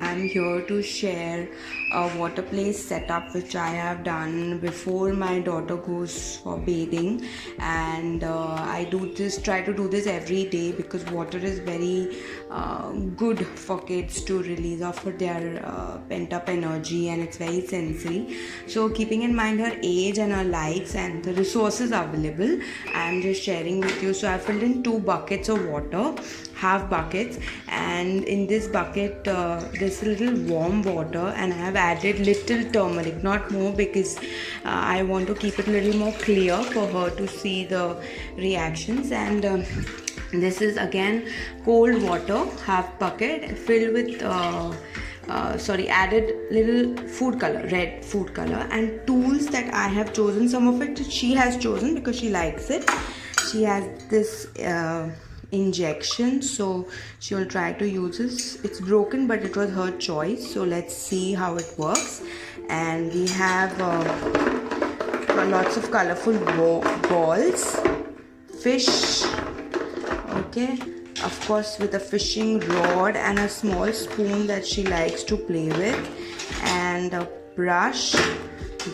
I'm here to share a water play setup which I have done before my daughter goes for bathing, and I try to do this every day because water is very good for kids to release off their pent up energy, and it's very sensory. So keeping in mind her age and her likes and the resources available, I'm just sharing with you. So I filled in 2 buckets of water, half buckets, and in this bucket there's a little warm water, and I have added little turmeric, not more, because I want to keep it a little more clear for her to see the reactions. And this is again cold water, half bucket, filled with added little food color, red food color, and tools that I have chosen. Some of it she has chosen because she likes it. She has this injection, so she will try to use this. It's broken, but it was her choice, so let's see how it works. And we have lots of colorful balls, fish, okay, of course, with a fishing rod and a small spoon that she likes to play with, and a brush,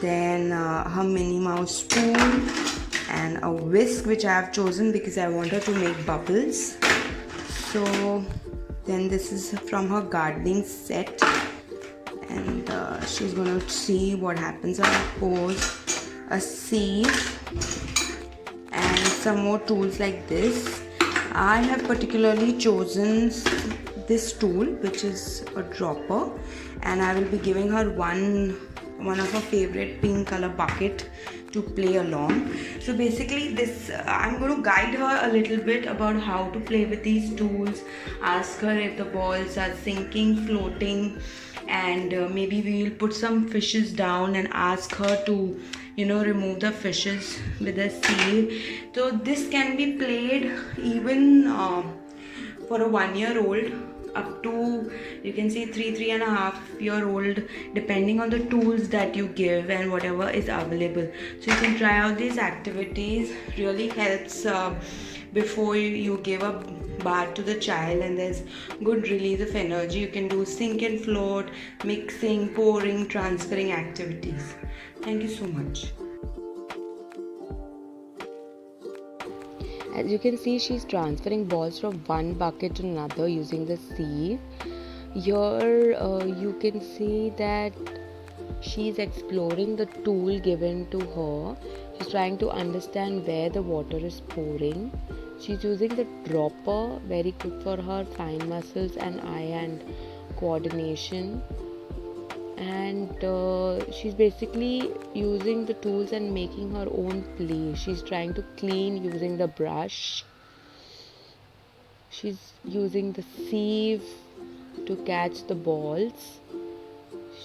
then her Minnie Mouse spoon, and a whisk which I have chosen because I want her to make bubbles. So then this is from her gardening set, and she's gonna see what happens. I pose a sieve and some more tools like this. I have particularly chosen this tool, which is a dropper, and I will be giving her one of her favorite pink color bucket to play along. So basically this I'm going to guide her a little bit about how to play with these tools, ask her if the balls are sinking, floating, and maybe we will put some fishes down and ask her to remove the fishes with a sieve. So this can be played even for a 1-year-old up to, you can say, 3.5-year-old, depending on the tools that you give and whatever is available. So you can try out these activities. Really helps before you give a bath to the child, and there's good release of energy. You can do sink and float, mixing, pouring, transferring activities. Thank you so much. As you can see, she's transferring balls from one bucket to another using the sieve. Here you can see that she's exploring the tool given to her. She's trying to understand where the water is pouring. She's using the dropper, very good for her fine muscles and eye-hand coordination. And she's basically using the tools and making her own play. She's trying to clean using the brush. She's using the sieve to catch the balls.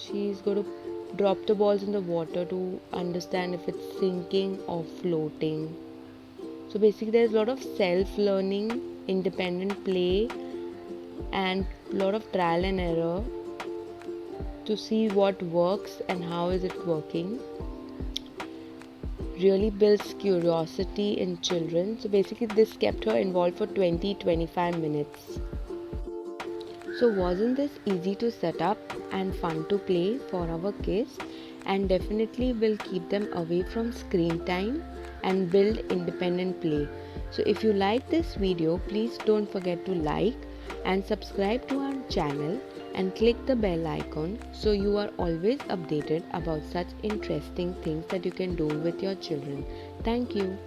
She's going to drop the balls in the water to understand if it's sinking or floating. So basically there's a lot of self-learning, independent play, and a lot of trial and error to see what works and how is it working. Really builds curiosity in children. So basically this kept her involved for 20-25 minutes. So wasn't this easy to set up and fun to play for our kids, and definitely will keep them away from screen time and build independent play. So if you like this video, please don't forget to like and subscribe to our channel and click the bell icon so you are always updated about such interesting things that you can do with your children. Thank you.